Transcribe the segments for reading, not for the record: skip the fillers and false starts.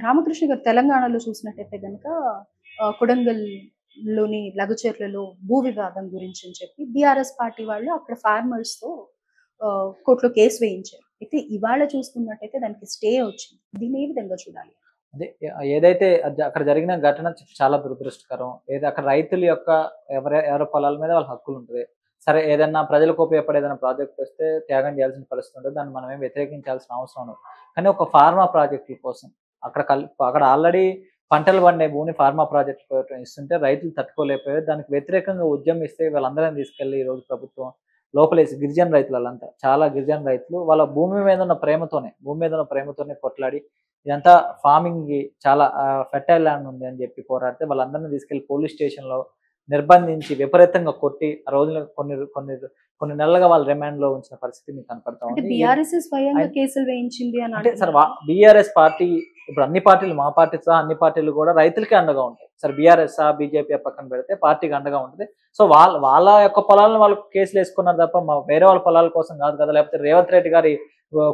రామకృష్ణ గారు తెలంగాణలో చూసినట్టయితే గనక కొడంగల్‌లోని లగచర్లలో భూ వివాదం గురించి అని చెప్పి బీఆర్ఎస్ పార్టీ వాళ్ళు అక్కడ ఫార్మర్స్‌తో కోర్ట్‌లో కేస్ వేయించారు. అయితే ఇవాళ చూసుకున్నట్టయితే దానికి స్టే వచ్చింది. దీన్ని ఏ విధంగా చూడాలి? అదే ఏదైతే అక్కడ జరిగిన ఘటన చాలా దురదృష్టకరం. అక్కడ రైతుల యొక్క ఎవరి పొలాల మీద వాళ్ళ హక్కులుంటది. సరే ఏదన్నా ప్రజలకు ఉపయోగపడే ఏదైనా ప్రాజెక్ట్ వస్తే త్యాగం చేయాల్సిన పరిస్థితి ఉంటది. దాన్ని మనమేం వ్యతిరేకించాల్సిన అవసరం ఉండదు. కానీ ఒక ఫార్మా ప్రాజెక్టుల కోసం అక్కడ ఆల్రెడీ పంటలు పండే భూమిని ఫార్మా ప్రాజెక్ట్ కోసం ఇస్తుంటే రైతులు తట్టుకోలేకపోయారు. దానికి వ్యతిరేకంగా ఉద్యమిస్తే వీళ్ళందరిని తీసుకెళ్ళి ఈరోజు ప్రభుత్వం లోపలేసి గిరిజన రైతులు వాళ్ళంతా చాలా గిరిజన రైతులు వాళ్ళ భూమి మీద ఉన్న ప్రేమతోనే కొట్లాడి ఇదంతా ఫార్మింగ్‌కి చాలా ఫెర్టైల్ ల్యాండ్ ఉంది అని చెప్పి పోరాడితే వాళ్ళందరిని తీసుకెళ్ళి పోలీస్ స్టేషన్‌లో నిర్బంధించి విపరీతంగా కొట్టి ఆ రోజుల్లో కొన్ని నెలలుగా వాళ్ళు రిమాండ్‌లో ఉంచిన పరిస్థితి మీకు కనపడతా అంటే ఉంది. బీఆర్ఎస్ స్వయంగా కేసులు వేయించింది అని అంటే సార్ అంటున్నారు. బీఆర్ఎస్ పార్టీ ఇప్పుడు అన్ని పార్టీలు మా పార్టీ సహా అన్ని పార్టీలు కూడా రైతులకే అండగా ఉంటాయి. సరే బీఆర్ఎస్ బీజేపీ పక్కన పెడితే పార్టీకి అండగా ఉంటుంది. సో వాళ్ళ యొక్క పొలాలను వాళ్ళు కేసులు వేసుకున్నారు తప్ప వేరే వాళ్ళ పొలాల కోసం కాదు కదా. లేకపోతే రేవంత్ రెడ్డి గారి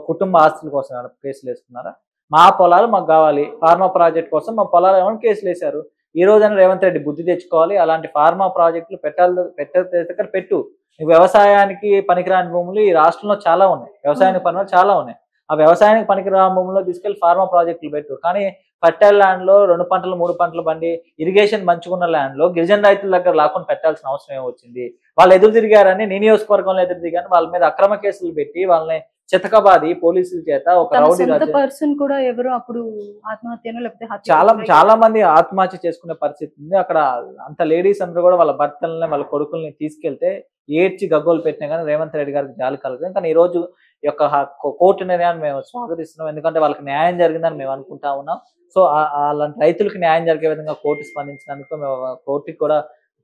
కుటుంబ ఆస్తుల కోసం కేసులు వేసుకున్నారా? మా పొలాలు మాకు కావాలి, ఫార్మా ప్రాజెక్ట్ కోసం మా పొలాలు ఏమైనా కేసులు వేశారు. ఈ రోజైనా రేవంత్ రెడ్డి బుద్ధి తెచ్చుకోవాలి. అలాంటి ఫార్మా ప్రాజెక్టులు పెట్టు. వ్యవసాయానికి పనికిరాని భూములు ఈ రాష్ట్రంలో చాలా ఉన్నాయి. వ్యవసాయానికి పనులు చాలా ఉన్నాయి. ఆ వ్యవసాయానికి పనికిరాని భూముల్లో తీసుకెళ్లి ఫార్మా ప్రాజెక్టులు పెట్టు. కానీ పట్టెల ల్యాండ్ లో 2 పంటలు 3 పంటలు బండి ఇరిగేషన్ మంచుకున్న ల్యాండ్ లో గిరిజన రైతుల దగ్గర లాక్కొని పెట్టాల్సిన అవసరం ఏమొచ్చింది? వాళ్ళు ఎదురు తిరిగారని నీ నియోజకవర్గంలో ఎదురు తిరిగారని వాళ్ళ మీద అక్రమ కేసులు పెట్టి వాళ్ళని చితకబాది పోలీసుల చేత ఒక రౌడీ పర్సన్ కూడా ఎవరో అప్పుడు ఆత్మహత్యనో లేకపోతే చాలా మంది ఆత్మహత్య చేసుకునే పరిస్థితి ఉంది. అక్కడ అంత లేడీస్ అందరూ కూడా వాళ్ళ భర్తలని వాళ్ళ కొడుకుల్ని తీసుకెళ్తే ఏడ్చి గగ్గోలు పెట్టినా కానీ రేవంత్ రెడ్డి గారికి జాలి కలగదు. కానీ ఈ రోజు ఈ యొక్క కోర్టు నిర్ణయాన్ని మేము స్వాగతిస్తున్నాం. ఎందుకంటే వాళ్ళకి న్యాయం జరిగిందని మేము అనుకుంటా ఉన్నాం. సో అలాంటి రైతులకు న్యాయం జరిగే విధంగా కోర్టు స్పందించినందుకు మేము కోర్టుకి కూడా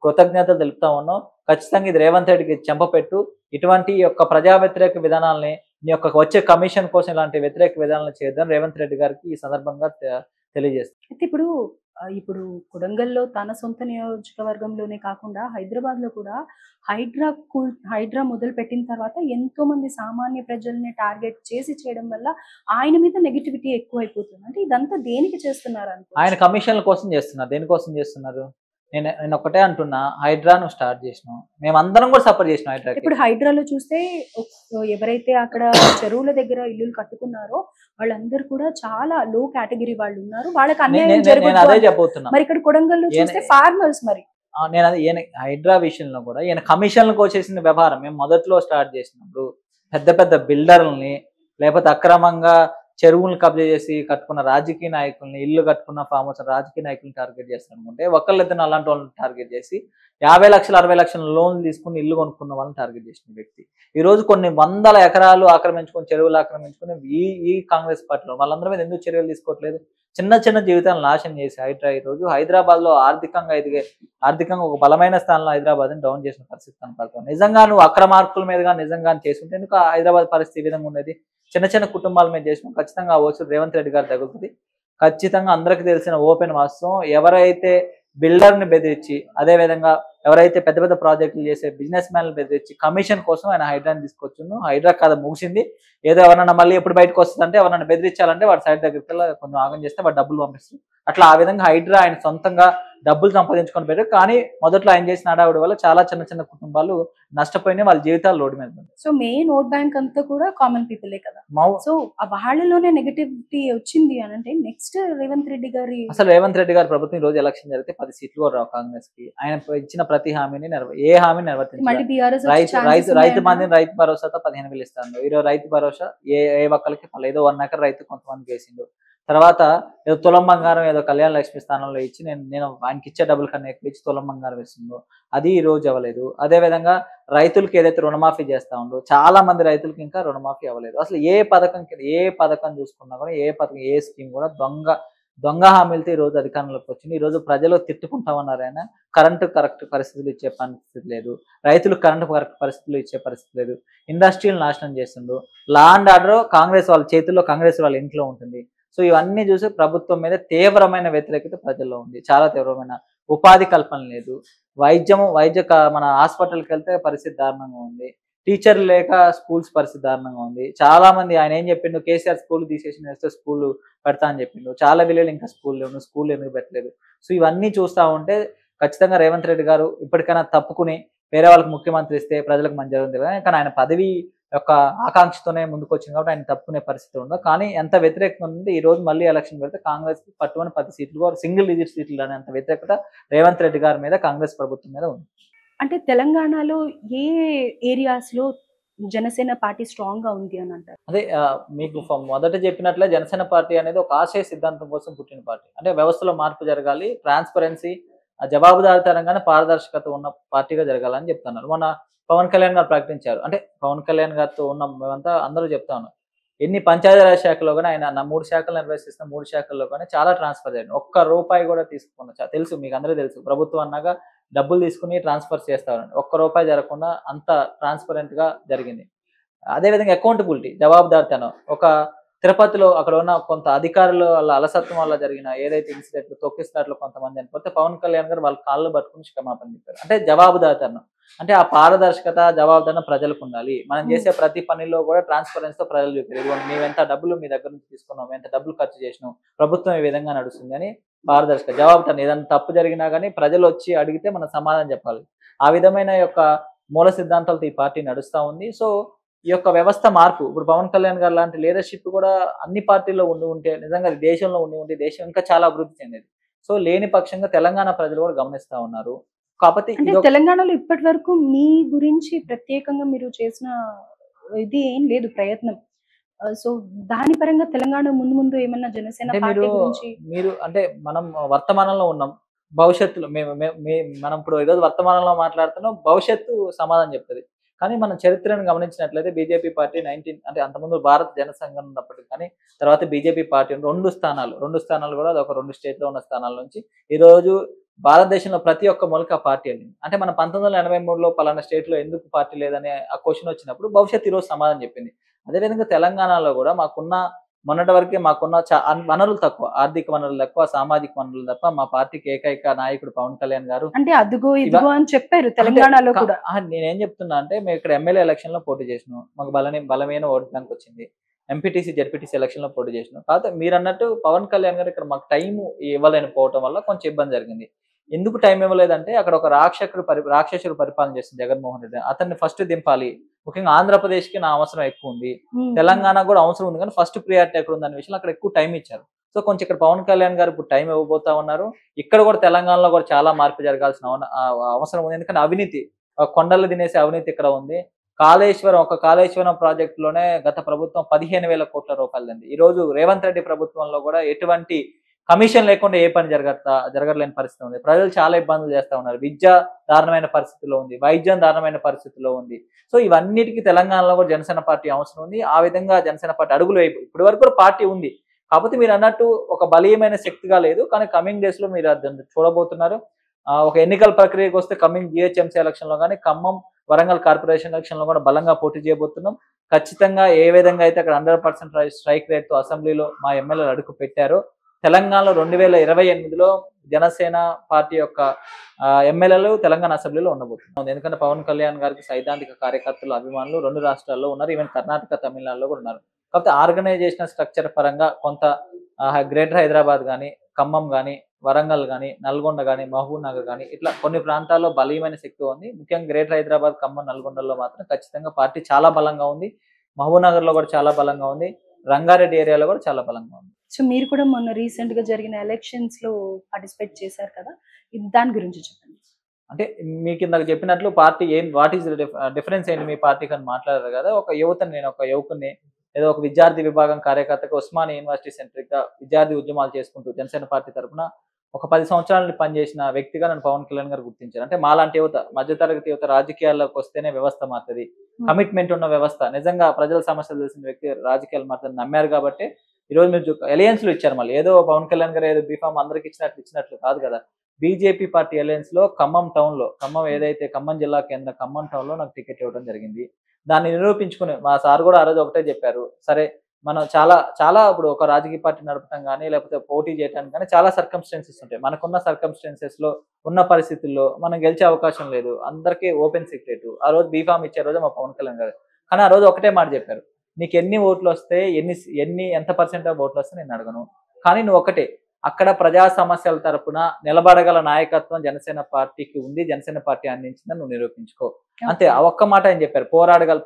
కృతజ్ఞతలు తెలుపుతా ఉన్నాం. ఖచ్చితంగా ఇది రేవంత్ రెడ్డికి చెంపపెట్టు. ఇటువంటి యొక్క ప్రజా వ్యతిరేక విధానాలని నీ యొక్క వచ్చే కమిషన్ కోసం ఇలాంటి వ్యతిరేక విధానాలు చేయొద్దని రేవంత్ రెడ్డి గారికి ఈ సందర్భంగా తెలియజేస్తాం. అయితే ఇప్పుడు కొడంగల్లో తన సొంత నియోజకవర్గంలోనే కాకుండా హైదరాబాద్ లో కూడా హైడ్రా మొదలు పెట్టిన తర్వాత ఎంతో మంది సామాన్య ప్రజల్ని టార్గెట్ చేసి చేయడం వల్ల ఆయన మీద నెగిటివిటీ ఎక్కువైపోతుంది. అంటే ఇదంతా దేనికి చేస్తున్నారు ఆయన కమిషన్ల కోసం చేస్తున్నారు. దేనికోసం చేస్తున్నారు? నేను ఒకటే అంటున్నా, హైడ్రాను స్టార్ట్ చేసినాం, మేమందరం కూడా సపోర్ట్ చేసినాం హైడ్రా. ఇప్పుడు హైడ్రాలో చూస్తే ఎవరైతే అక్కడ చెరువుల దగ్గర ఇల్లులు కట్టుకున్నారో వాళ్ళందరూ కూడా చాలా లో కేటగిరీ వాళ్ళు ఉన్నారు. వాళ్ళకి అన్యాయం జరుగుతుంది. అదే చెప్పబోతున్నా. మరి ఇక్కడ కొడంగల్లో చూస్తే ఫార్మర్స్ మరి నేను అది హైడ్రా విషయంలో కూడా ఈయన కమిషన్లకు వచ్చేసిన వ్యవహారం మేము మొదట్లో స్టార్ట్ చేసినప్పుడు పెద్ద పెద్ద బిల్డర్లని లేకపోతే అక్రమంగా చెరువులను కబ్జా చేసి కట్టుకున్న రాజకీయ నాయకుల్ని, ఇల్లు కట్టుకున్న ఫామ్ హౌస్ రాజకీయ నాయకులను టార్గెట్ చేస్తారు అనుకుంటే ఒకళ్ళిద్దరు అలాంటి వాళ్ళని టార్గెట్ చేసి 50 లక్షలు 60 లక్షల లోన్లు తీసుకుని ఇల్లు కొనుక్కున్న వాళ్ళని టార్గెట్ చేసిన వ్యక్తి ఈ రోజు కొన్ని వందల ఎకరాలు ఆక్రమించుకొని చెరువులు ఆక్రమించుకుని ఈ కాంగ్రెస్ పార్టీలో వాళ్ళందరి మీద ఎందుకు చర్యలు తీసుకోవట్లేదు? చిన్న చిన్న జీవితాలను నాశనం చేసి హైడ్రా ఈ రోజు హైదరాబాద్ లో ఆర్థికంగా ఒక బలమైన స్థానంలో హైదరాబాద్ ని డౌన్ చేసిన పరిస్థితి కనపడుతుంది. నిజంగా నువ్వు అక్రమార్కుల మీదుగా నిజంగా చేసుకుంటే ఎందుకు హైదరాబాద్ పరిస్థితి ఈ విధంగా ఉండేది? చిన్న చిన్న కుటుంబాల మీద చేసిన ఖచ్చితంగా ఆ వచ్చి రేవంత్ రెడ్డి గారు తగులుతుంది. ఖచ్చితంగా అందరికీ తెలిసిన ఓపెన్ వాస్తవం, ఎవరైతే బిల్డర్ని బెదిరించి అదేవిధంగా ఎవరైతే పెద్ద పెద్ద ప్రాజెక్టులు చేసే బిజినెస్ మ్యాన్లు బెదిరించి కమిషన్ కోసం ఆయన హైడ్రాని తీసుకొచ్చును. హైడ్రా కథ ముగిసింది. ఏదో ఎవరన్నా మళ్ళీ ఎప్పుడు బయటకు వస్తుందంటే ఎవరన్నా బెదిరించాలంటే వాడు సైడ్ దగ్గరికి వెళ్ళి కొంచెం ఆగం చేస్తే వాడు డబ్బులు పంపిస్తారు. అట్లా ఆ విధంగా హైడ్రా ఆయన సొంతంగా డబ్బులు సంపాదించుకొని పెట్టారు. కానీ మొదట్లో ఆయన చేసిన హడావుడి వల్ల చాలా చిన్న చిన్న కుటుంబాలు నష్టపోయినాయి, వాళ్ళ జీవితాలు రోడ్డు మీద ఉంది. సో మెయిన్ ఓట్ బ్యాంక్ అంతా కూడా కామన్ పీపులే కదా. సో వాళ్ళలోనే నెగటివిటీ వచ్చింది అని అంటే నెక్స్ట్ రేవంత్ రెడ్డి గారి రేవంత్ రెడ్డి గారి ప్రభుత్వం ఈ రోజు ఎలక్షన్ జరిగితే 10 సీట్లు కూడా రావు కాంగ్రెస్ కి. ఆయన ఇచ్చిన ప్రతి హామీని ఏ హామీని నిర్వర్తించారు? రైతు మందిని రైతు భరోసాతో 15,000 ఇస్తాను. ఈరోజు రైతు భరోసా ఏ ఒక్కరికి ఏదో 1 ఎకర్ రైతు కొంతమందికి వేసిండు. తర్వాత ఏదో తులం బంగారం ఏదో కళ్యాణ లక్ష్మి స్థానంలో ఇచ్చి నేను ఆయనకి ఇచ్చే డబ్బుల కన్నా ఎక్కువ ఇచ్చి తులం బంగారం ఇస్తుందో అది ఈ రోజు అవ్వలేదు. అదేవిధంగా రైతులకి ఏదైతే రుణమాఫీ చేస్తా ఉందో చాలా మంది రైతులకి ఇంకా రుణమాఫీ అవ్వలేదు. అసలు ఏ పథకం చూసుకున్నా కూడా ఏ స్కీమ్ కూడా దొంగ హామీలతో ఈ రోజు అధికారంలోకి వచ్చింది. ఈ రోజు ప్రజలు తిట్టుకుంటా ఉన్నారు. ఆయన కరెక్ట్ పరిస్థితులు ఇచ్చే పరిస్థితి లేదు, రైతులకు కరెక్ట్ పరిస్థితులు ఇచ్చే పరిస్థితి లేదు, ఇండస్ట్రీలు నాశనం చేస్తుండ్రు, లా అండ్ ఆర్డర్ కాంగ్రెస్ వాళ్ళ చేతుల్లో, కాంగ్రెస్ వాళ్ళ ఇంట్లో ఉంటుంది. సో ఇవన్నీ చూసి ప్రభుత్వం మీద తీవ్రమైన వ్యతిరేకత ప్రజల్లో ఉంది. చాలా తీవ్రమైన ఉపాధి కల్పన లేదు. మన హాస్పిటల్కి వెళ్తే పరిస్థితి దారుణంగా ఉంది. టీచర్లు లేక స్కూల్స్ పరిస్థితి దారుణంగా ఉంది. చాలా మంది ఆయన ఏం చెప్పిండు, కేసీఆర్ స్కూల్ తీసేసి నేస్తే స్కూల్ పెడతా అని చెప్పిండు. చాలా విలేజ్‌లో ఇంకా స్కూల్ లేవు. నువ్వు స్కూల్ ఎందుకు పెట్టలేదు? సో ఇవన్నీ చూస్తా ఉంటే ఖచ్చితంగా రేవంత్ రెడ్డి గారు ఇప్పటికైనా తప్పుకుని వేరే వాళ్ళకి ముఖ్యమంత్రి ఇస్తే ప్రజలకు మంచి జరుగుతుంది కదా! కానీ ఆయన పదవి యొక్క ఆకాంక్షతోనే ముందుకొచ్చింది కాబట్టి ఆయన తప్పుకునే పరిస్థితి ఉండదు. కానీ ఎంత వ్యతిరేకత ఉంది ఈ రోజు మళ్ళీ ఎలక్షన్ పెడితే కాంగ్రెస్‌కి పట్టుమని 10 సీట్లు సింగిల్ డిజిట్ సీట్లు అనేంత వ్యతిరేకత రేవంత్ రెడ్డి గారి మీద కాంగ్రెస్ ప్రభుత్వం మీద ఉంది. అంటే తెలంగాణలో ఏ ఏరియాస్‌లో జనసేన పార్టీ స్ట్రాంగ్‌గా ఉంది అని అంటారు? అదే మీకు మొదట చెప్పినట్లే జనసేన పార్టీ అనేది ఒక ఆశయ సిద్ధాంతం కోసం పుట్టిన పార్టీ. అంటే వ్యవస్థలో మార్పు జరగాలి. ట్రాన్స్‌పరెన్సీ, జవాబుదారీతనంగానే పారదర్శకత ఉన్న పార్టీగా జరగాలని చెప్తున్నారు. మొన్న పవన్ కళ్యాణ్ గారు ప్రకటించారు. అంటే పవన్ కళ్యాణ్ గారితో ఉన్న మేమంతా అందరూ చెప్తా ఉన్నాం. ఎన్ని పంచాయతీరాజ్ శాఖలో గాని ఆయన 3 శాఖలు నిర్వహిస్తున్న 3 శాఖల్లో కానీ చాలా ట్రాన్స్‌ఫర్ జరిగింది. ఒక్క రూపాయి కూడా తీసుకోకుండా తెలుసు మీకు అందరికీ తెలుసు. ప్రభుత్వం అన్నాక డబ్బులు తీసుకొని ట్రాన్స్‌ఫర్ చేస్తారని. ఒక్క రూపాయి జరగకుండా అంత ట్రాన్స్‌పరెంట్‌గా జరిగింది. అదే విధంగా అకౌంటబిలిటీ, జవాబుదారీతనం. ఒక తిరుపతిలో అక్కడ ఉన్న కొంత అధికారులు వాళ్ళ అలసత్వం వల్ల జరిగిన ఏదైతే ఇన్సిడెంట్లు తొక్కిసలాటలో కొంతమంది చనిపోతే పవన్ కళ్యాణ్ గారు వాళ్ళ కాళ్ళు పట్టుకొని క్షమాపణ చెప్పారు. అంటే జవాబుదారీతనం. అంటే ఆ పారదర్శకత, జవాబుదారీతనం ప్రజలకు ఉండాలి. మనం చేసే ప్రతి పనిలో కూడా ట్రాన్స్‌పరెన్సీతో ప్రజలు చూపారు. ఇదిగోండి మేమెంత డబ్బులు మీ దగ్గర నుంచి తీసుకున్నాం, ఎంత డబ్బులు ఖర్చు చేసినాం, ప్రభుత్వం ఈ విధంగా నడుస్తుంది అని పారదర్శకత, జవాబుదారీతనం. ఏదైనా తప్పు జరిగినా గానీ ప్రజలు వచ్చి అడిగితే మనం సమాధానం చెప్పాలి. ఆ విధమైన యొక్క మూల సిద్ధాంతాలతో ఈ పార్టీ నడుస్తా ఉంది. సో ఈ యొక్క వ్యవస్థ మార్పు ఇప్పుడు పవన్ కళ్యాణ్ గారు లాంటి లీడర్‌షిప్ కూడా అన్ని పార్టీల్లో ఉంటే నిజంగా దేశంలో ఉంటే దేశం ఇంకా చాలా అభివృద్ధి చెందేది. సో లేని పక్షంగా తెలంగాణ ప్రజలు కూడా గమనిస్తా ఉన్నారు. కాపోతే అంటే తెలంగాణలో ఇప్పటి వరకు మీ గురించి ప్రత్యేకంగా మీరు చేసిన ఇది ఏం లేదు ప్రయత్నం. సో దాని పరంగా తెలంగాణ ముందు ముందు ఏమన్నా జనసేన అంటే పార్టీ గురించి మీరు అంటే మనం వర్తమానంలో ఉన్నాం. భవిష్యత్తులో మేము మే మే మనం ఇప్పుడు ఈరోజు వర్తమానంలో మాట్లాడుతున్నాం. భవిష్యత్తు సమాధానం చెప్తది. కానీ మనం చరిత్రను గమనించినట్లయితే బీజేపీ పార్టీ అంటే అంతకుముందు భారత జనసంఘం ఉన్నప్పటికి కానీ తర్వాత బీజేపీ పార్టీ 2 స్థానాలు కూడా అదొక 2 స్టేట్‌లో ఉన్న స్థానాల నుంచి ఈరోజు భారతదేశంలో ప్రతి ఒక్క మూలకి ఆ పార్టీ వెళ్ళింది. అంటే మనం 1983లో పలానా స్టేట్‌లో ఎందుకు పార్టీ లేదనే ఆ క్వెషన్ వచ్చినప్పుడు భవిష్యత్తు ఈరోజు సమాధానం చెప్పింది. అదేవిధంగా తెలంగాణలో కూడా మొన్నటి వరకే మాకున్న వనరులు తక్కువ. ఆర్థిక వనరులు తక్కువ, సామాజిక వనరులు తప్ప మా పార్టీకి ఏకైక నాయకుడు పవన్ కళ్యాణ్ గారు. అంటే అదుగో ఇదిగో అని చెప్పారు తెలంగాణలో కూడా. నేనేం చెప్తున్నా అంటే మేము ఇక్కడ ఎమ్మెల్యే ఎలక్షన్‌లో పోటీ చేసినాం. మాకు బలమైన ఓటు బ్యాంక్ వచ్చింది. ఎంపీటీసీ, జెడ్పీటీసీ ఎలక్షన్‌లో పోటీ చేసినాం. కాకపోతే మీరన్నట్టు పవన్ కళ్యాణ్ గారు ఇక్కడ మాకు టైం ఇవ్వలేకపోవటం వల్ల కొంచెం ఇబ్బంది జరిగింది. ఎందుకు టైం ఇవ్వలేదంటే అక్కడ ఒక రాక్షసుడు పరిపాలన చేస్తుంది జగన్మోహన్ రెడ్డి. అతన్ని ఫస్ట్ దింపాలి. ముఖ్యంగా ఆంధ్రప్రదేశ్‌కి నా అవసరం ఎక్కువ ఉంది. తెలంగాణకు కూడా అవసరం ఉంది కానీ ఫస్ట్ ప్రియారిటీ ఎక్కడ ఉందనే విషయంలో అక్కడ ఎక్కువ టైం ఇచ్చారు. సో కొంచెం ఇక్కడ పవన్ కళ్యాణ్ గారు ఇప్పుడు టైం ఇవ్వబోతా ఉన్నారు. ఇక్కడ కూడా తెలంగాణలో కూడా చాలా మార్పు జరగాల్సిన అవసరం ఉంది. ఎందుకంటే అవినీతి, కొండలు తినేసే అవినీతి ఇక్కడ ఉంది. కాళేశ్వరం ప్రాజెక్టులోనే గత ప్రభుత్వం 15,000 కోట్ల రూపాయలండి. ఈ రోజు రేవంత్ రెడ్డి ప్రభుత్వంలో కూడా ఎటువంటి కమిషన్ లేకుండా ఏ పని జరగలేని పరిస్థితి ఉంది. ప్రజలు చాలా ఇబ్బందులు చేస్తా ఉన్నారు. విద్య దారుణమైన పరిస్థితిలో ఉంది. వైద్యం దారుణమైన పరిస్థితిలో ఉంది. సో ఇవన్నిటికి తెలంగాణలో కూడా జనసేన పార్టీ అవసరం ఉంది. ఆ విధంగా జనసేన పార్టీ అడుగులు ఇప్పటి వరకు కూడా పార్టీ ఉంది. కాకపోతే మీరు అన్నట్టు ఒక బలీయమైన శక్తిగా లేదు. కానీ కమింగ్ డేస్ లో మీరు అది చూడబోతున్నారు. ఒక ఎన్నికల ప్రక్రియకు వస్తే కమింగ్ జిహెచ్ఎంసీ ఎలక్షన్ లో కానీ ఖమ్మం, వరంగల్ కార్పొరేషన్ ఎలక్షన్ లో కూడా బలంగా పోటీ చేయబోతున్నాం. ఖచ్చితంగా ఏ విధంగా అయితే అక్కడ 100% స్ట్రైక్ రేట్ తో అసెంబ్లీలో మా ఎమ్మెల్యేలు అడుగు పెట్టారో తెలంగాణలో 2028లో జనసేన పార్టీ యొక్క ఎమ్మెల్యేలు తెలంగాణ అసెంబ్లీలో ఉండబోతున్నారు. ఎందుకంటే పవన్ కళ్యాణ్ గారికి సైద్ధాంతిక కార్యకర్తలు, అభిమానులు 2 రాష్ట్రాల్లో ఉన్నారు. ఈవెన్ కర్ణాటక, తమిళనాడులో కూడా ఉన్నారు. కాకపోతే ఆర్గనైజేషనల్ స్ట్రక్చర్ పరంగా కొంత గ్రేటర్ హైదరాబాద్ కానీ, ఖమ్మం కానీ, వరంగల్ కానీ, నల్గొండ కానీ, మహబూబ్ నగర్ కానీ ఇట్లా కొన్ని ప్రాంతాల్లో బలీయమైన శక్తి ఉంది. ముఖ్యంగా గ్రేటర్ హైదరాబాద్, ఖమ్మం, నల్గొండలో మాత్రం ఖచ్చితంగా పార్టీ చాలా బలంగా ఉంది. మహబూబ్ నగర్లో కూడా చాలా బలంగా ఉంది. రంగారెడ్డి ఏరియాలో కూడా చాలా బలంగా ఉంది. సో మీరు కూడా మొన్న రీసెంట్ గా జరిగిన ఎలక్షన్స్ లో పార్టిసిపేట్ చేశారు కదా, దాని గురించి చెప్పండి. అంటే మీకు ఇందాక చెప్పినట్లు పార్టీ వాట్ ఈస్ డిఫరెన్స్ ఏంటి మీ పార్టీకి అని మాట్లాడారు కదా. నేను ఒక యువకుని ఏదో ఒక విద్యార్థి విభాగం కార్యకర్తగా ఉస్మానియా యూనివర్సిటీ సెంట్రిక్ గా విద్యార్థి ఉద్యమాలు చేసుకుంటూ జనసేన పార్టీ తరఫున ఒక 10 సంవత్సరాలు పనిచేసిన వ్యక్తిగా నన్ను పవన్ కళ్యాణ్ గారు గుర్తించారు. అంటే మాలాంటి యువత, మధ్యతరగతి యువత రాజకీయాల్లోకి వస్తేనే వ్యవస్థ మారుతుంది, కమిట్మెంట్ ఉన్న వ్యవస్థ, నిజంగా ప్రజల సమస్యలు తెలిసిన వ్యక్తి రాజకీయాలు మారుతుంది నమ్మారు కాబట్టి ఈరోజు మీరు అలయన్స్ లో ఇచ్చారు. మళ్ళీ ఏదో పవన్ కళ్యాణ్ గారు ఏదో బీఫామ్ అందరికి ఇచ్చినట్లు కాదు కదా. బీజేపీ పార్టీ అలయన్స్ లో ఖమ్మం ఏదైతే ఖమ్మం జిల్లా కేంద్ర ఖమ్మం టౌన్ లో నాకు టికెట్ ఇవ్వడం జరిగింది. దాన్ని నిరూపించుకుని మా సార్ కూడా ఆ రోజు ఒకటే చెప్పారు, సరే మనం చాలా చాలా ఇప్పుడు ఒక రాజకీయ పార్టీ నడపడం కానీ లేకపోతే పోటీ చేయడానికి కానీ చాలా సర్కమ్స్టెన్సెస్ ఉంటాయి. మనకున్న సర్కమ్స్టెన్సెస్ లో ఉన్న పరిస్థితుల్లో మనం గెలిచే అవకాశం లేదు. అందరికీ ఓపెన్ సీక్రెట్. ఆ రోజు బీఫామ్ ఇచ్చే రోజు మా పవన్ కళ్యాణ్ గారు. కానీ ఆ రోజు ఒకటే మాట చెప్పారు. నీకు ఎన్ని ఓట్లు వస్తే ఎంత పర్సెంట్ ఆఫ్ ఓట్లు వస్తే నేను అడగను. కానీ నువ్వు ఒకటే అక్కడ ప్రజా సమస్యల తరపున నిలబడగల నాయకత్వం జనసేన పార్టీకి ఉంది. జనసేన పార్టీ అందించిందని నువ్వు నిరూపించుకో. అంతే ఆ ఒక్క మాట ఆయన చెప్పారు.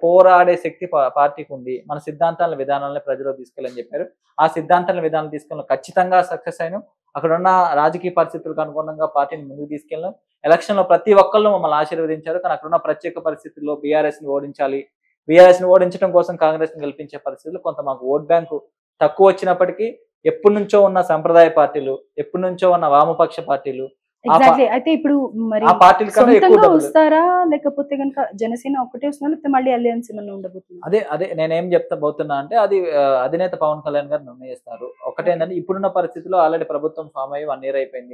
పోరాడే శక్తి పార్టీకి ఉంది. మన సిద్ధాంతాల విధానాలను ప్రజలకు తీసుకెళ్ళని చెప్పారు. ఆ సిద్ధాంతాల విధానాలు తీసుకెళ్ళిన ఖచ్చితంగా సక్సెస్ అయిన అక్కడ ఉన్న రాజకీయ పరిస్థితులకు అనుగుణంగా పార్టీని ముందుకు తీసుకెళ్ళాం. ఎలక్షన్ లో ప్రతి ఒక్కళ్ళు మమ్మల్ని ఆశీర్వదించారు. కానీ అక్కడ ఉన్న ప్రత్యేక పరిస్థితుల్లో బీఆర్ఎస్ ని ఓడించాలి. బీఆర్ఎస్ ని ఓడించడం కోసం కాంగ్రెస్ ని గెలిపించే పరిస్థితులు కొంత మాకు ఓట్ బ్యాంకు తక్కువ వచ్చినప్పటికీ ఎప్పటి నుంచో ఉన్న సంప్రదాయ పార్టీలు, ఎప్పటి నుంచో ఉన్న వామపక్ష పార్టీలు, ఎగ్జాక్ట్లీ. అయితే ఇప్పుడు మరి ఆ పార్టీల కన్నా ఎక్కువ సొంతంగా డబ్బులు. వస్తారా, లేకపోతే కనుక జనసేన ఒకటే వస్తుందా, లేకపోతే మళ్ళీ అలయన్స్ ఏమన్నా ఉండబోతుందా? అదే నేనేం పోతున్నా అంటే అది అధినేత పవన్ కళ్యాణ్ గారు నిర్ణయిస్తారు. ఒకటేంటంటే ఇప్పుడున్న పరిస్థితిలో ఆల్రెడీ ప్రభుత్వం ఫామ్ అయ్యి 1 ఇయర్ అయిపోయింది.